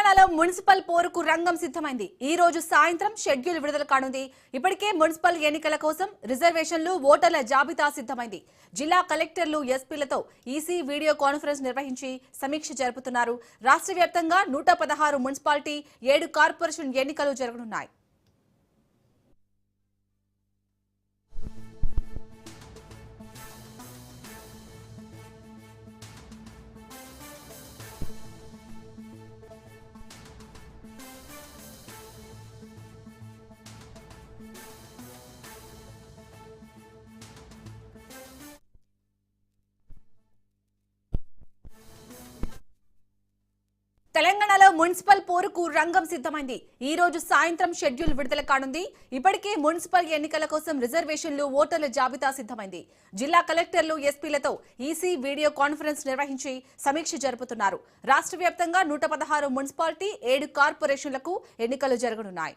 తెలంగాణలో మున్సిపల్ పోరుకు రంగం సిద్ధమైంది. ఈ రోజు సాయంత్రం షెడ్యూల్ విడుదల కానుంది. ఇప్పటికే మున్సిపల్ ఎన్నికల కోసం రిజర్వేషన్లు, ఓటర్ల జాబితా సిద్ధమైంది. జిల్లా కలెక్టర్లు, ఎస్పీలతో ఈసీ వీడియో కాన్ఫరెన్స్ నిర్వహించి సమీక్ష జరుపుతున్నారు. రాష్ట్ర వ్యాప్తంగా 116 మున్సిపాలిటీ, 7 కార్పొరేషన్ ఎన్నికలు జరగనున్నాయి. తెలంగాణలో మున్సిపల్ పోరుకు రంగం సిద్ధమైంది. ఈ రోజు సాయంత్రం షెడ్యూల్ విడుదల కానుంది. ఇప్పటికే మున్సిపల్ ఎన్నికల కోసం రిజర్వేషన్లు, ఓటర్ల జాబితా సిద్ధమైంది. జిల్లా కలెక్టర్లు, ఎస్పీలతో ఈసీ వీడియో కాన్ఫరెన్స్ నిర్వహించి సమీక్ష జరుపుతున్నారు. రాష్ట్ర వ్యాప్తంగా 116 మున్సిపాలిటీ, 7 కార్పొరేషన్లకు ఎన్నికలు జరగనున్నాయి.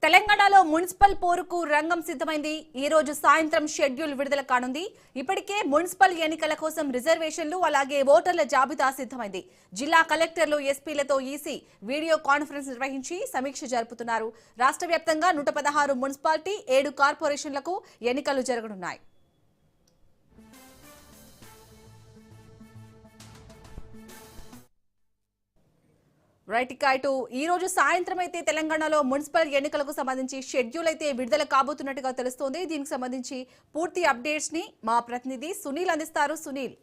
తెలంగాణలో మున్సిపల్ పోరుకు రంగం సిద్ధమైంది. ఈ రోజు సాయంత్రం షెడ్యూల్ విడుదల కానుంది. ఇప్పటికే మున్సిపల్ ఎన్నికల కోసం రిజర్వేషన్లు, అలాగే ఓటర్ల జాబితా సిద్ధమైంది. జిల్లా కలెక్టర్లు, ఎస్పీలతో ఈసీ వీడియో కాన్ఫరెన్స్ నిర్వహించి సమీక్ష జరుపుతున్నారు. రాష్ట్ర వ్యాప్తంగా 116 మున్సిపాలిటీ, 7 కార్పొరేషన్లకు ఎన్నికలు జరగనున్నాయి. రైట్, ఇక ఇటు ఈ రోజు సాయంత్రం అయితే తెలంగాణలో మున్సిపల్ ఎన్నికలకు సంబంధించి షెడ్యూల్ అయితే విడుదల కాబోతున్నట్టుగా తెలుస్తోంది. దీనికి సంబంధించి పూర్తి అప్డేట్స్ ని మా ప్రతినిధి సునీల్ అందిస్తారు. సునీల్.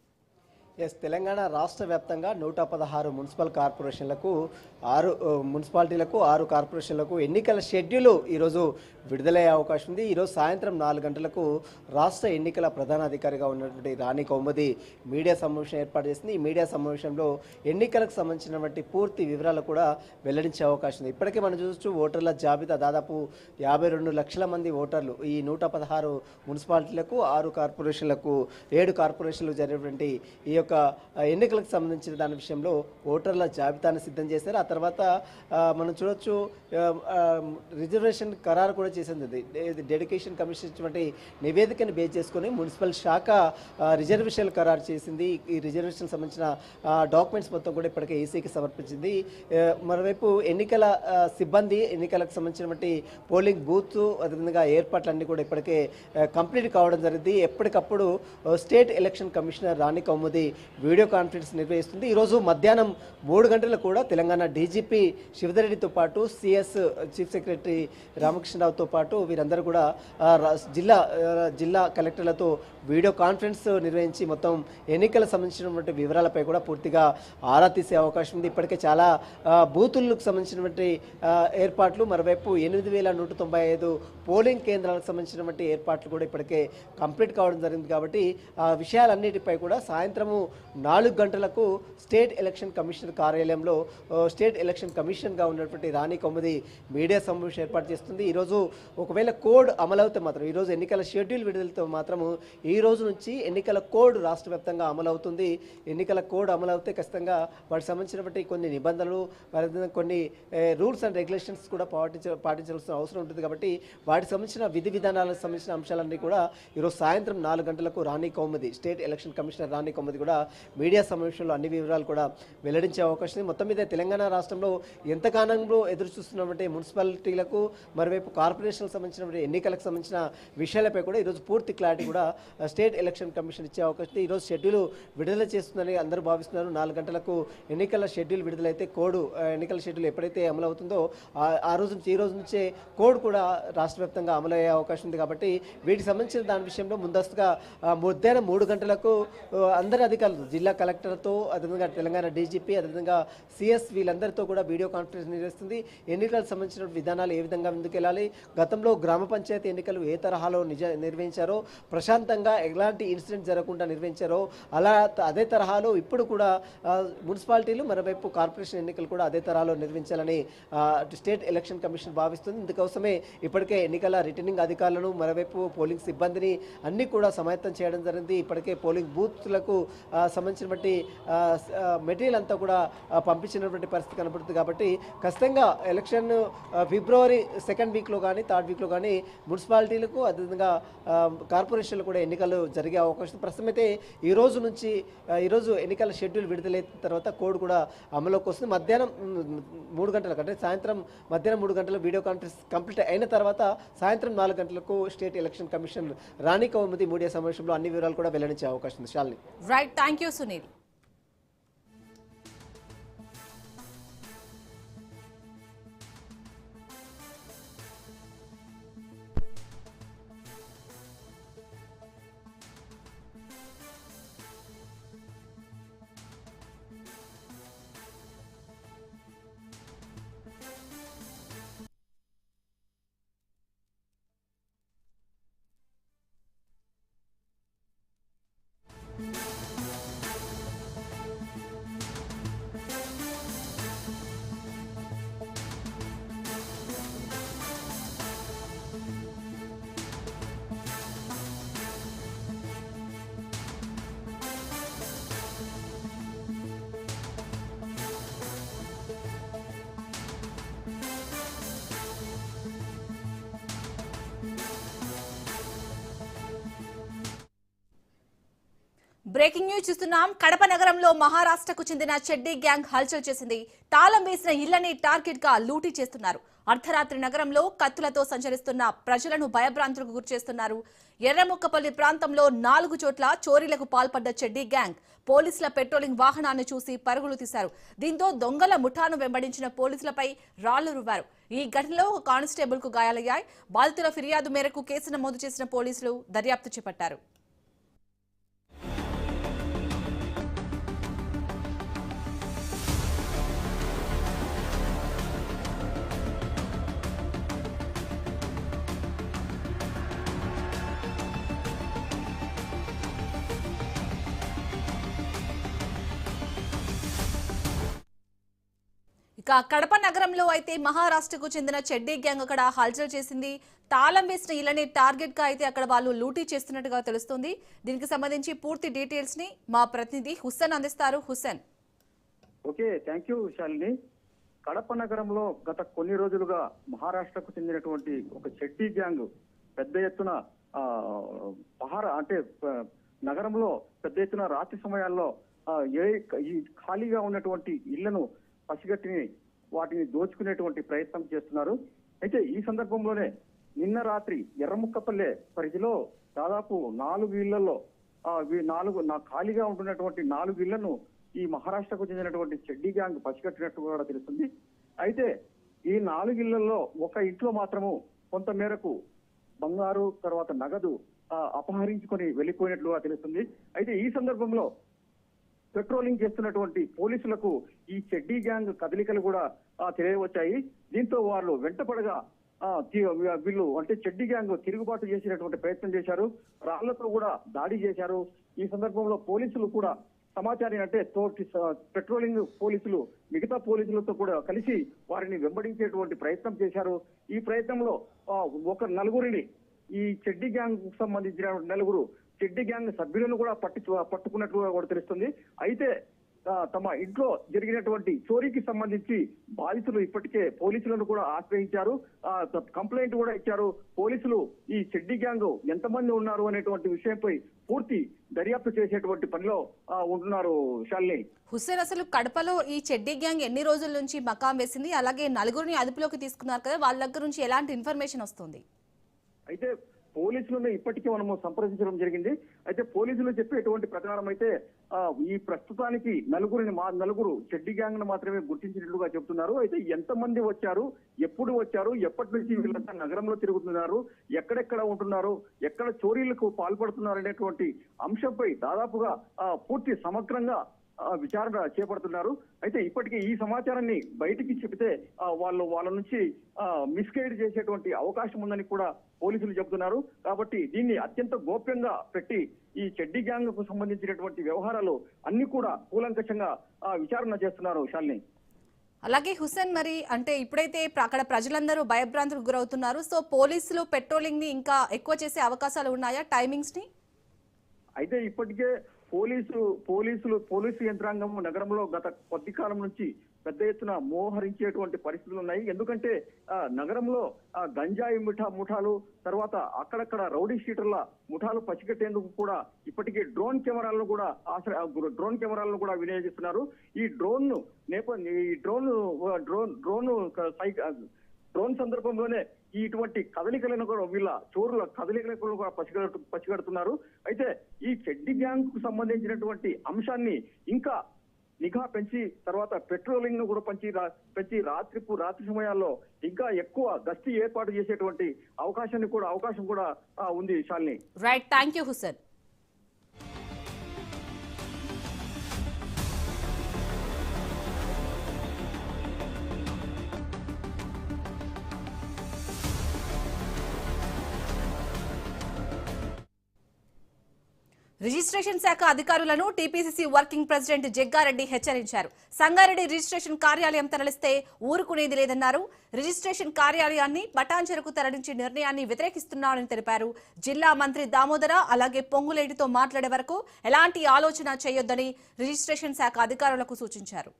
తెలంగాణ రాష్ట్ర వ్యాప్తంగా 116 మున్సిపల్ కార్పొరేషన్లకు, 6 మున్సిపాలిటీలకు, 6 కార్పొరేషన్లకు ఎన్నికల షెడ్యూల్ ఈరోజు విడుదలయ్యే అవకాశం ఉంది. ఈరోజు సాయంత్రం 4 గంటలకు రాష్ట్ర ఎన్నికల ప్రధానాధికారిగా ఉన్నటువంటి రాణి కౌముది మీడియా సమావేశం ఏర్పాటు చేసింది. ఈ మీడియా సమావేశంలో ఎన్నికలకు సంబంధించినటువంటి పూర్తి వివరాలు కూడా వెల్లడించే అవకాశం ఉంది. ఇప్పటికే మనం చూస్తూ ఓటర్ల జాబితా దాదాపు 52 లక్షల మంది ఓటర్లు ఈ 116 మున్సిపాలిటీలకు, 6 కార్పొరేషన్లకు, 7 కార్పొరేషన్లు జరిగినటువంటి ఈ యొక్క ఎన్నికలకు సంబంధించిన దాని విషయంలో ఓటర్ల జాబితాను సిద్ధం చేశారు. ఆ తర్వాత మనం చూడొచ్చు రిజర్వేషన్ ఖరారు కూడా చేసింది. డెడికేషన్ కమిషన్ ఇచ్చినటువంటి నివేదికను బేస్ చేసుకొని మున్సిపల్ శాఖ రిజర్వేషన్లు ఖరారు చేసింది. ఈ రిజర్వేషన్ సంబంధించిన డాక్యుమెంట్స్ మొత్తం కూడా ఇప్పటికే ఈసీకి సమర్పించింది. మరోవైపు ఎన్నికల సిబ్బంది, ఎన్నికలకు సంబంధించినటువంటి పోలింగ్ బూత్, అదేవిధంగా ఏర్పాట్లన్నీ కూడా ఇప్పటికే కంప్లీట్ కావడం జరిగింది. ఎప్పటికప్పుడు స్టేట్ ఎలక్షన్ కమిషనర్ రాణి కౌముది వీడియో కాన్ఫరెన్స్ నిర్వహిస్తుంది. ఈరోజు మధ్యాహ్నం 3 గంటలకు కూడా తెలంగాణ డీజీపీ శివధర్ రెడ్డితో పాటు సిఎస్ చీఫ్ సెక్రటరీ రామకృష్ణరావుతో పాటు వీరందరూ కూడా జిల్లా కలెక్టర్లతో వీడియో కాన్ఫరెన్స్ నిర్వహించి మొత్తం ఎన్నికల సంబంధించినటువంటి వివరాలపై కూడా పూర్తిగా ఆరా తీసే అవకాశం ఉంది. ఇప్పటికే చాలా బూతులకు సంబంధించినటువంటి ఏర్పాట్లు, మరోవైపు 8195 పోలింగ్ కేంద్రాలకు సంబంధించినటువంటి ఏర్పాట్లు కూడా ఇప్పటికే కంప్లీట్ కావడం జరిగింది. కాబట్టి ఆ విషయాలన్నిటిపై కూడా సాయంత్రము 4 గంటలకు స్టేట్ ఎలక్షన్ కమిషనర్ కార్యాలయంలో స్టేట్ ఎలక్షన్ కమిషన్గా ఉన్నటువంటి రాణి కౌముది మీడియా సమావేశం ఏర్పాటు చేస్తుంది. ఈరోజు ఒకవేళ కోడ్ అమలవుతే మాత్రం, ఈరోజు ఎన్నికల షెడ్యూల్ విడుదలతో మాత్రము ఈ రోజు నుంచి ఎన్నికల కోడ్ రాష్ట్ర వ్యాప్తంగా అమలవుతుంది. ఎన్నికల కోడ్ అమలవుతే ఖచ్చితంగా వాటికి సంబంధించినటువంటి కొన్ని నిబంధనలు, కొన్ని రూల్స్ అండ్ రెగ్యులేషన్స్ కూడా పాటించాల్సిన అవసరం ఉంటుంది. కాబట్టి వాటికి సంబంధించిన విధి విధానాలకు సంబంధించిన అంశాలన్నీ కూడా ఈరోజు సాయంత్రం 4 గంటలకు రాణి కౌముది, స్టేట్ ఎలక్షన్ కమిషనర్ రాణి కౌముది కూడా మీడియా సమావేశంలో అన్ని వివరాలు కూడా వెల్లడించే అవకాశం ఉంది. మొత్తం మీద తెలంగాణ రాష్ట్రంలో ఎంతకాలంలో ఎదురు చూస్తున్నటువంటి మున్సిపాలిటీలకు, మరోవైపు కార్పొరేషన్లకు సంబంధించిన ఎన్నికలకు సంబంధించిన విషయాలపై కూడా ఈరోజు పూర్తి క్లారిటీ కూడా స్టేట్ ఎలక్షన్ కమిషన్ ఇచ్చే అవకాశం ఉంది. ఈరోజు షెడ్యూల్ విడుదల చేస్తుందని అందరూ భావిస్తున్నారు. 4 గంటలకు ఎన్నికల షెడ్యూల్ విడుదలైతే ఎన్నికల షెడ్యూల్ ఎప్పుడైతే అమలు అవుతుందో ఆ రోజు నుంచి, ఈ రోజు నుంచే కోడ్ కూడా రాష్ట్ర వ్యాప్తంగా అమలయ్యే అవకాశం ఉంది. కాబట్టి వీటికి సంబంధించిన దాని విషయంలో ముందస్తుగా మధ్యాహ్నం 3 గంటలకు అందరి అధికారులు, జిల్లా కలెక్టర్తో, అదేవిధంగా తెలంగాణ డీజీపీ, అదేవిధంగా సిఎస్ వీళ్ళందరితో కూడా వీడియో కాన్ఫరెన్స్ నిర్వహిస్తుంది. ఎన్నికలకు సంబంధించిన విధానాలు ఏ విధంగా ముందుకెళ్ళాలి, గతంలో గ్రామ పంచాయతీ ఎన్నికలు ఏ తరహాలో నిర్వహించారో, ప్రశాంతంగా గతంగా ఎలాంటి ఇన్సిడెంట్ జరగకుండా నిర్వహించారో అదే తరహాలో ఇప్పుడు కూడా మున్సిపాలిటీలు మరోవైపు కార్పొరేషన్ ఎన్నికలు కూడా అదే తరహాలో నిర్వహించాలని స్టేట్ ఎలక్షన్ కమిషన్ భావిస్తుంది. ఇందుకోసమే ఇప్పటికే ఎన్నికల రిటర్నింగ్ అధికారులను మరోవైపు పోలింగ్ సిబ్బందిని అన్ని కూడా సమాయత్తం చేయడం జరిగింది. ఇప్పటికే పోలింగ్ బూత్లకు సంబంధించినటువంటి మెటీరియల్ అంతా కూడా పంపించినటువంటి పరిస్థితి కనబడుతుంది. కాబట్టి ఖచ్చితంగా ఎలక్షన్ ఫిబ్రవరి 2nd వీక్లో కానీ 3rd వీక్లో కానీ మున్సిపాలిటీలకు అదేవిధంగా కార్పొరేషన్లు కూడా ఎన్నికలు జరిగే అవకాశం ప్రస్తుతం అయితే ఈరోజు ఎన్నికల షెడ్యూల్ విడుదలైన తర్వాత కోడ్ కూడా అమలులోకి వస్తుంది. మధ్యాహ్నం 3 గంటలకు అంటే మధ్యాహ్నం 3 గంటలకు వీడియో కాన్ఫరెన్స్ కంప్లీట్ అయిన తర్వాత సాయంత్రం 4 గంటలకు స్టేట్ ఎలక్షన్ కమిషన్ రాణి కౌముది మీడియా సమావేశంలో అన్ని వివరాలు కూడా వెల్లడించే అవకాశం ఉంది. Shalini. Right, thank you Sunil. Breaking news చూస్తున్నాం. కడప నగరంలో మహారాష్ట్రకు చెందిన చెడ్డీ గ్యాంగ్ హల్చల్ చేసింది. తాళం వేసిన ఇళ్లని టార్గెట్ గా లూటీ చేస్తున్నారు. అర్ధరాత్రి నగరంలో కత్తులతో సంచరిస్తున్న ప్రజలను భయభ్రాంతులకు గురిచేస్తున్నారు. ఎర్రముక్కపల్లి ప్రాంతంలో 4 చోట్ల చోరీలకు పాల్పడ్డ చెడ్డీ గ్యాంగ్ పోలీసుల పెట్రోలింగ్ వాహనాన్ని చూసి పరుగులు తీశారు. దీంతో దొంగల ముఠాను వెంబడించిన పోలీసులపై రాళ్లు రువ్వారు. ఈ ఘటనలో ఒక కానిస్టేబుల్ కు గాయాలయ్యాయి. బాధితుల ఫిర్యాదు మేరకు కేసు నమోదు చేసిన పోలీసులు దర్యాప్తు చేపట్టారు. ఇక కడప నగరంలో అయితే మహారాష్ట్రకు చెందిన చెడ్డీ గ్యాంగ్ అక్కడ హల్చల్ చేసింది. తాళం వేసిన ఇళ్లని టార్గెట్ గా అయితే అక్కడ వాళ్ళు లూటీ చేస్తున్నట్టుగా తెలుస్తుంది. దీనికి సంబంధించి పూర్తి డీటెయిల్స్ ని మా ప్రతినిధి హుస్సేన్ అందిస్తారు. Hussain. Okay, thank you Shalini. Kadapa నగరంలో గత కొన్ని రోజులుగా మహారాష్ట్రకు చెందినటువంటి ఒక చెడ్డీ గ్యాంగ్ పెద్ద ఎత్తున నగరంలో పెద్ద ఎత్తున రాత్రి సమయాల్లో ఈ ఖాళీగా ఉన్నటువంటి ఇళ్లను పసిగట్టి వాటిని దోచుకునేటువంటి ప్రయత్నం చేస్తున్నారు. అయితే ఈ సందర్భంలోనే నిన్న రాత్రి ఎర్రముక్కపల్లె పరిధిలో దాదాపు 4 ఇళ్లలో ఖాళీగా ఉంటున్నటువంటి 4 ఇళ్లను ఈ మహారాష్ట్రకు చెందినటువంటి చెడ్డీ గ్యాంగ్ పసిగట్టినట్టు కూడా తెలుస్తుంది. అయితే ఈ 4 ఇళ్లలో ఒక ఇంట్లో మాత్రము కొంత మేరకు బంగారు తర్వాత నగదు అపహరించుకొని వెళ్లిపోయినట్లుగా తెలుస్తుంది. అయితే ఈ సందర్భంలో పెట్రోలింగ్ చేస్తున్నటువంటి పోలీసులకు ఈ చెడ్డీ గ్యాంగ్ కదలికలు కూడా తెలియవచ్చాయి. దీంతో వాళ్ళు వెంటపడగా వీళ్ళు అంటే చెడ్డీ గ్యాంగ్ తిరుగుబాటు చేసినటువంటి ప్రయత్నం చేశారు. రాళ్లతో కూడా దాడి చేశారు. ఈ సందర్భంలో పోలీసులు కూడా సమాచారం అంటే పెట్రోలింగ్ పోలీసులు మిగతా పోలీసులతో కూడా కలిసి వారిని వెంబడించేటువంటి ప్రయత్నం చేశారు. ఈ ప్రయత్నంలో ఒక నలుగురిని ఈ చెడ్డీ గ్యాంగ్ సంబంధించిన 4 చెడ్డీ గ్యాంగ్ సభ్యులను కూడా పట్టుకున్నట్లుగా కూడా తెలుస్తుంది. అయితే తమ ఇంట్లో జరిగినటువంటి చోరీకి సంబంధించి బాధితులు ఇప్పటికే పోలీసులను కూడా ఆశ్రయించారు, కంప్లైంట్ కూడా ఇచ్చారు. పోలీసులు ఈ చెడ్డీ గ్యాంగ్ ఎంతమంది ఉన్నారు అనేటువంటి విషయంపై పూర్తి దర్యాప్తు చేసేటువంటి పనిలో ఉంటున్నారు. శాలిని. హుస్సేన్, అసలు కడపలో ఈ చెడ్డీ గ్యాంగ్ ఎన్ని రోజుల నుంచి మకాం వేసింది? అలాగే 4గురిని అదుపులోకి తీసుకున్నారు కదా, వాళ్ళ దగ్గర నుంచి ఎలాంటి ఇన్ఫర్మేషన్ వస్తుంది? అయితే పోలీసులను ఇప్పటికీ మనము సంప్రదించడం జరిగింది. అయితే పోలీసులు చెప్పేటువంటి ప్రకారం అయితే ఈ ప్రస్తుతానికి 4 చెడ్డీ గ్యాంగ్ ను మాత్రమే గుర్తించినట్లుగా చెబుతున్నారు. అయితే ఎంతమంది వచ్చారు, ఎప్పుడు వచ్చారు, ఎప్పటి నుంచి వీళ్ళంతా నగరంలో తిరుగుతున్నారు, ఎక్కడెక్కడ ఉంటున్నారు, ఎక్కడ చోరీలకు పాల్పడుతున్నారు అనేటువంటి అంశంపై దాదాపుగా పూర్తి సమగ్రంగా విచారణ చేపడుతున్నారు. అయితే ఇప్పటికీ ఈ సమాచారాన్ని బయటికి చెబితే వాళ్ళ నుంచి మిస్గైడ్ చేసేటువంటి అవకాశం ఉందని కూడా పోలీసులు చెబుతున్నారు. కాబట్టి దీన్ని అత్యంత గోప్యంగా పెట్టి ఈ చెడ్డీ గ్యాంగ్ కు సంబంధించినటువంటి వ్యవహారాలు అన్ని కూడా కూలంకషంగా విచారణ చేస్తున్నారు శాలిని. అలాగే హుసేన్, మరి అంటే ఇప్పుడైతే అక్కడ ప్రజలందరూ భయభ్రాంతులకు గురవుతున్నారు. సో పోలీసులు పెట్రోలింగ్ ని ఇంకా ఎక్కువ చేసే అవకాశాలు ఉన్నాయా, టైమింగ్స్ ని? అయితే ఇప్పటికే పోలీసు యంత్రాంగం నగరంలో గత కొద్ది కాలం నుంచి పెద్ద ఎత్తున మోహరించేటువంటి పరిస్థితులు ఉన్నాయి. ఎందుకంటే నగరంలో గంజాయి ముఠాలు, తర్వాత అక్కడక్కడ రౌడీ షీటర్ల ముఠాలు పసిగట్టేందుకు కూడా ఇప్పటికే డ్రోన్ కెమెరాలను కూడా వినియోగిస్తున్నారు. ఈ డ్రోన్ సందర్భంలోనే ఇటువంటి కదలికలను కూడా వీళ్ళ చోరుల కదలికలను కూడా పసిగడుతున్నారు. అయితే ఈ చెడ్డీ గ్యాంగ్ కు సంబంధించినటువంటి అంశాన్ని ఇంకా నిఘా పెంచి, తర్వాత పెట్రోలింగ్ ను కూడా పెంచి రాత్రి సమయాల్లో ఇంకా ఎక్కువ గస్తీ ఏర్పాటు చేసేటువంటి అవకాశం కూడా ఉంది Shalini. Right, thank you Hussain. Registration శాఖ అధికారులను టీపీసీసీ వర్కింగ్ ప్రెసిడెంట్ జగ్గారెడ్డి హెచ్చరించారు. సంగారెడ్డి రిజిస్ట్రేషన్ కార్యాలయం తరలిస్తే ఊరుకునేది లేదన్నారు. రిజిస్ట్రేషన్ కార్యాలయాన్ని పటాన్చెరుకు తరలించే నిర్ణయాన్ని వ్యతిరేకిస్తున్నారని తెలిపారు. జిల్లా మంత్రి దామోదర అలాగే పొంగులేటితో మాట్లాడే వరకు ఎలాంటి ఆలోచన చేయొద్దని రిజిస్ట్రేషన్ శాఖ అధికారులకు సూచించారు.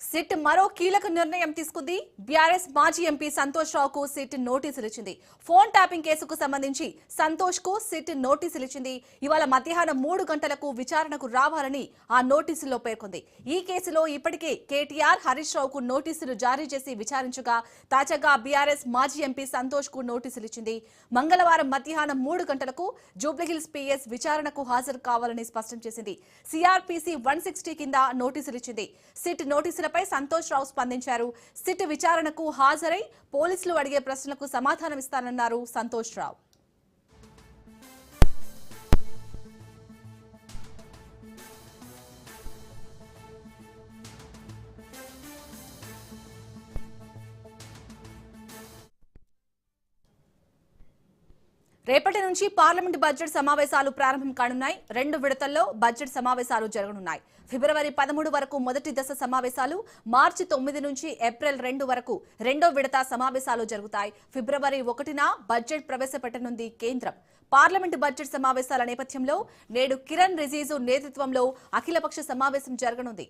సిట్ మరో కీలక నిర్ణయం తీసుకుంది. బీఆర్ఎస్ మాజీ ఎంపీ సంతోష్ రావుకు సిట్ నోటీసులు ఇచ్చింది. ఫోన్ ట్యాపింగ్ కేసుకు సంబంధించి సంతోష్ కు సిట్ నోటీసులు ఇచ్చింది. ఇవాళ మధ్యాహ్నం 3 గంటలకు విచారణకు రావాలని ఆ నోటీసుల్లో పేర్కొంది. ఈ కేసులో ఇప్పటికే కేటీఆర్, హరీష్ రావుకు నోటీసులు జారీ చేసి విచారించగా తాజాగా బీఆర్ఎస్ మాజీ ఎంపీ సంతోష్ కు నోటీసులు ఇచ్చింది. మంగళవారం మధ్యాహ్నం 3 గంటలకు జూబ్లీహిల్స్ పీఎస్ విచారణకు హాజరు కావాలని స్పష్టం చేసింది. సిఆర్పీసీ 160 కింద నోటీసులు ఇచ్చింది. సిట్ నోటీసులపై సంతోష్ రావు స్పందించారు. సిట్ విచారణకు హాజరై పోలీసులు అడిగే ప్రశ్నలకు సమాధానమిస్తానన్నారు సంతోష్ రావు. రేపటి నుంచి పార్లమెంట్ బడ్జెట్ సమావేశాలు ప్రారంభం కానున్నాయి. 2 విడతల్లో బడ్జెట్ సమావేశాలు జరగనున్నాయి. ఫిబ్రవరి 13 వరకు మొదటి దశ సమావేశాలు, మార్చి 9 నుంచి ఏప్రిల్ 2 వరకు రెండో విడత సమావేశాలు జరుగుతాయి. ఫిబ్రవరి 1న బడ్జెట్ ప్రవేశపెట్టనుంది కేంద్రం. పార్లమెంట్ బడ్జెట్ సమావేశాల నేపథ్యంలో నేడు కిరణ్ రిజిజు నేతృత్వంలో అఖిలపక్ష సమావేశం జరగనుంది.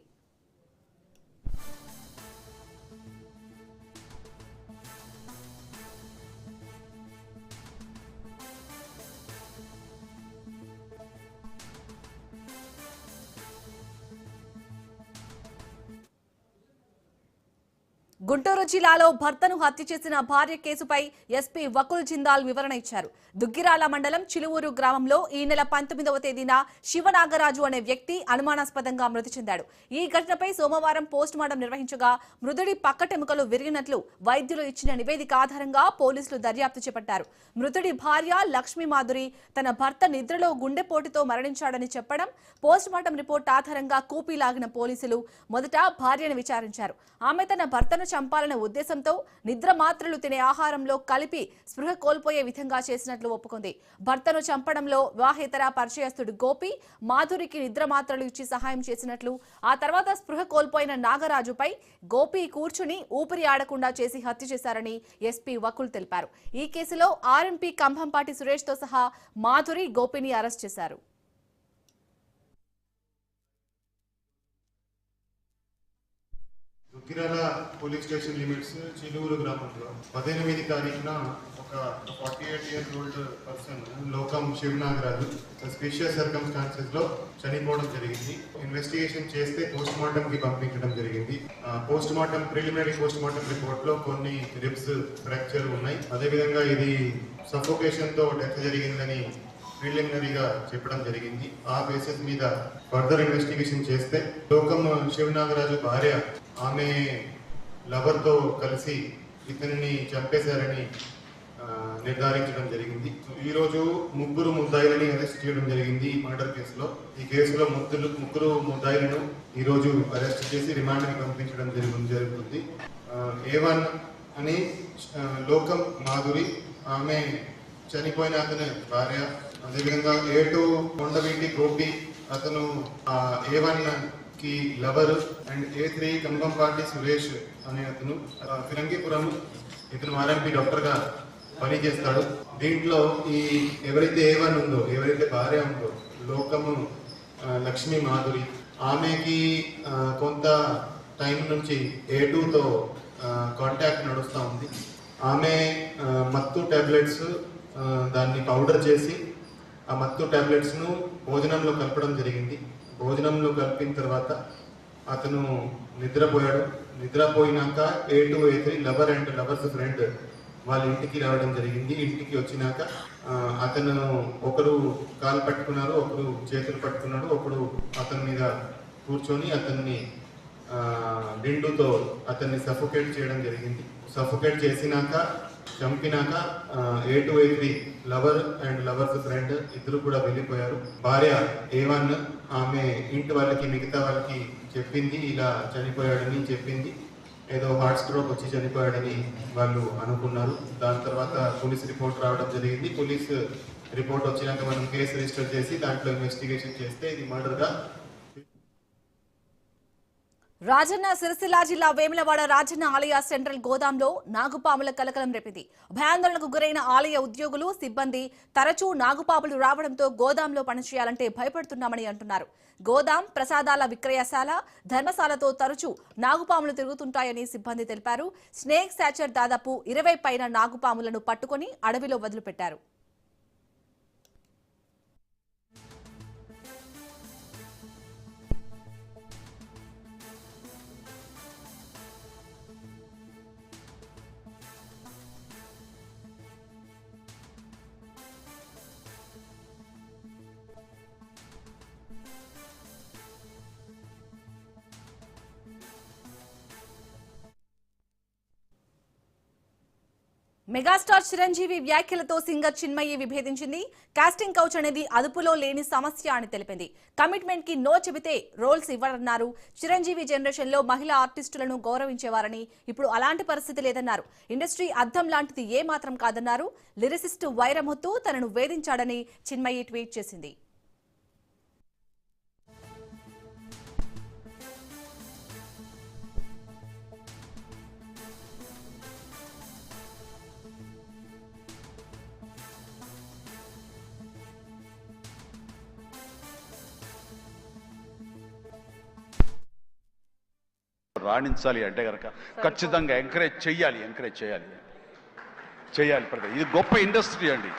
గుంటూరు జిల్లాలో భర్తను హత్య చేసిన భార్య కేసుపై ఎస్పీ వకుల్ జిందాల్ వివరణ ఇచ్చారు. దుగ్గిరాల మండలం చిలువూరు గ్రామంలో ఈ నెల 19వ తేదీన శివనాగరాజు అనే వ్యక్తి అనుమానాస్పదంగా మృతి చెందాడు. ఈ ఘటనపై సోమవారం పోస్టుమార్టం నిర్వహించగా మృతుడి పక్కటెముకలు విరిగినట్లు వైద్యులు ఇచ్చిన నివేదిక ఆధారంగా పోలీసులు దర్యాప్తు చేపట్టారు. మృతుడి భార్య లక్ష్మీ మాధురి తన భర్త నిద్రలో గుండెపోటుతో మరణించాడని చెప్పడం, పోస్టుమార్టం రిపోర్ట్ ఆధారంగా కూపీలాగిన పోలీసులు మొదట భార్యను విచారించారు. ఆమె తన భర్తను చంపాలనే ఉద్దేశంతో నిద్ర మాత్రలు తినే ఆహారంలో కలిపి స్పృహ కోల్పోయే విధంగా చేసినట్లు ఒప్పుకుంది. భర్తను చంపడంలో వివాహేతర పరిచయస్తుడు గోపి మాధురికి నిద్ర మాత్రలు ఇచ్చి సహాయం చేసినట్లు, ఆ తర్వాత స్పృహ కోల్పోయిన నాగరాజుపై గోపి కూర్చుని ఊపిరి ఆడకుండా చేసి హత్య చేశారని ఎస్పీ వకుల్ తెలిపారు. ఈ కేసులో ఆర్ఎంపీ కంభంపాటి సురేష్ తో సహా మాధురి, గోపిని అరెస్ట్ చేశారు. దుగ్గిరాల పోలీస్ స్టేషన్ లిమిట్స్ చిలువురు గ్రామంలో 18 తారీఖున ఒక 48 years old పర్సన్ లోకం శివనాగరాజు సస్పిషియస్ సర్కమ్స్టాన్సెస్ లో చనిపోవడం జరిగింది. ఇన్వెస్టిగేషన్ చేస్తే పోస్ట్ మార్టం కి పంపించడం జరిగింది. Post mortem preliminary post mortem report లో కొన్ని రిబ్స్ ఫ్రాక్చర్ ఉన్నాయి. అదేవిధంగా ఇది సఫోకేషన్ తో డెత్ జరిగిందని ప్రిలిమినరీగా చెప్పడం జరిగింది. ఆ బేసిస్ మీద ఫర్దర్ ఇన్వెస్టిగేషన్ చేస్తే లోకం శివనాగరాజు భార్య ఆమె లవర్ తో కలిసి ఇతనిని చంపేశారని నిర్ధారించడం జరిగింది. ఈ రోజు ముగ్గురు ముద్దాయిలని అరెస్ట్ చేయడం జరిగింది ఈ మర్డర్ కేసులో. ఈ కేసులో ముగ్గురు ముద్దాయిలను ఈ రోజు అరెస్ట్ చేసి రిమాండ్కి పంపించడం జరుగుతుంది. A1 అని లోకం మాధురి, ఆమె చనిపోయిన అతని భార్య. అదేవిధంగా A2 కొండవీటి గోపి, అతను A1 కి lover. And A3 Kambampati Suresh అనే అతను ఫిరంగిపురం, ఇతను RMP డాక్టర్ గా పనిచేస్తాడు. దీంట్లో ఈ ఎవరైతే A1 ఉందో, ఎవరైతే భార్య ఉందో లోకము లక్ష్మీ మాధురి, ఆమెకి కొంత టైం నుంచి A2తో కాంటాక్ట్ నడుస్తూ ఉంది. ఆమె మత్తు టాబ్లెట్స్ దాన్ని పౌడర్ చేసి ఆ మత్తు టాబ్లెట్స్ను భోజనంలో కలపడం జరిగింది. భోజనంలో కలిపిన తర్వాత అతను నిద్రపోయాడు. నిద్రపోయినాక A2 A3 lover and lovers friend వాళ్ళ ఇంటికి రావడం జరిగింది. ఇంటికి వచ్చినాక అతను ఒకరు కాలు పట్టుకున్నారు, ఒకరు చేతులు పట్టుకున్నాడు, ఒకడు అతని మీద కూర్చొని అతన్ని దిండుతో అతన్ని సఫోకేట్ చేయడం జరిగింది. సఫోకేట్ చేసినాక చంపినాక A2 A3 lover and lovers friend ఇద్దరు కూడా వెళ్ళిపోయారు. భార్య A1 ఆమె ఇంటి వాళ్ళకి మిగతా వాళ్ళకి చెప్పింది, ఇలా చనిపోయాడని చెప్పింది. ఏదో హార్ట్ స్ట్రోక్ వచ్చి చనిపోయాడని వాళ్ళు అనుకున్నారు. దాని తర్వాత పోలీస్ రిపోర్ట్ రావడం జరిగింది. పోలీస్ రిపోర్ట్ వచ్చినాక మనం కేసు రిజిస్టర్ చేసి దాంట్లో ఇన్వెస్టిగేషన్ చేస్తే ఇది మర్డర్గా. రాజన్న సిరిసిల్ల జిల్లా వేములవాడ రాజన్న ఆలయ సెంట్రల్ గోదాంలో నాగుపాముల కలకలం రేపింది. భయాందోళనకు గురైన ఆలయ ఉద్యోగులు సిబ్బంది తరచూ నాగుపాములు రావడంతో గోదాంలో పనిచేయాలంటే భయపడుతున్నామని అంటున్నారు. గోదాం, ప్రసాదాల విక్రయశాల, ధర్మశాలతో తరచూ నాగుపాములు తిరుగుతుంటాయని సిబ్బంది తెలిపారు. స్నేక్ శాచర్ దాదాపు 20 పైన నాగుపాములను పట్టుకుని అడవిలో వదిలిపెట్టారు. మెగాస్టార్ చిరంజీవి వ్యాఖ్యలతో సింగర్ చిన్మయి విభేదించింది. కాస్టింగ్ కౌచ్ అనేది అదుపులో లేని సమస్య అని తెలిపింది. కమిట్మెంట్ కి నో చెబితే రోల్స్ ఇవ్వరన్నారు. చిరంజీవి జనరేషన్ లో మహిళా ఆర్టిస్టులను గౌరవించేవారని, ఇప్పుడు అలాంటి పరిస్థితి లేదన్నారు. ఇండస్ట్రీ అద్దం లాంటిది ఏ మాత్రం కాదన్నారు. లిరిసిస్ట్ వైరముత్తు తనను వేధించాడని చిన్మయి ట్వీట్ చేసింది. రాణించాలి అంటే కనుక ఖచ్చితంగా ఎంకరేజ్ చేయాలి ప్రతి. ఇది గొప్ప ఇండస్ట్రీ అండి.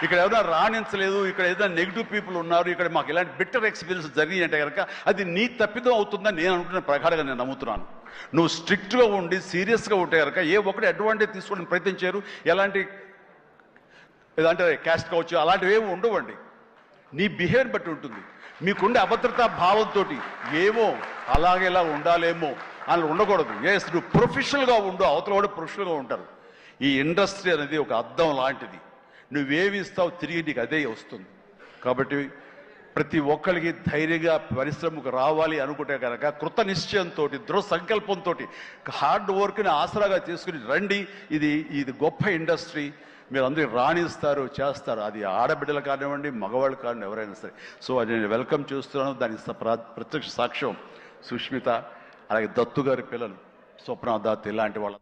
ఇక్కడ ఏదైనా రాణించలేదు, ఇక్కడ ఏదైనా నెగిటివ్ పీపుల్ ఉన్నారు, ఇక్కడ మాకు ఇలాంటి బిట్టర్ ఎక్స్పీరియన్స్ జరిగి అంటే కనుక అది నీ తప్పిదం అవుతుందని నేను అనుకున్న ప్రకారంగా నేను నమ్ముతున్నాను. నువ్వు స్ట్రిక్ట్గా ఉండి సీరియస్గా ఉంటే కనుక ఏ ఒక్కటి అడ్వాంటేజ్ తీసుకోవడానికి ప్రయత్నించారు. ఎలాంటి ఏదంటే క్యాస్ట్ కావచ్చు అలాంటివి ఏమి ఉండవండి. నీ బిహేవియర్ బట్టి ఉంటుంది. మీకుండే అభద్రతా భావంతో ఏమో అలాగేలా ఉండాలేమో అని ఉండకూడదు. ఎస్, నువ్వు ప్రొఫెషనల్గా ఉండు, అవతల కూడా ప్రొఫెషనల్గా ఉంటారు. ఈ ఇండస్ట్రీ అనేది ఒక అద్దం లాంటిది. నువ్వేమి ఇస్తావు తిరిగి నీకు అదే వస్తుంది. కాబట్టి ప్రతి ఒక్కరికి ధైర్యంగా పరిశ్రమకు రావాలి అనుకుంటే కనుక కృత నిశ్చయంతో, దృఢ సంకల్పంతో, హార్డ్ వర్క్ని ఆసరాగా తీసుకుని రండి. ఇది గొప్ప ఇండస్ట్రీ. మీరు అందరూ రాణిస్తారు, చేస్తారు. అది ఆడబిడ్డలు కానివ్వండి, మగవాళ్ళు కానివ్వండి, ఎవరైనా సరే. సో అది నేను వెల్కమ్ చేస్తున్నాను. దానికి ప్రత్యక్ష సాక్ష్యం సుష్మిత, అలాగే దత్తు గారి పిల్లలు స్వప్న దత్ ఇలాంటి వాళ్ళ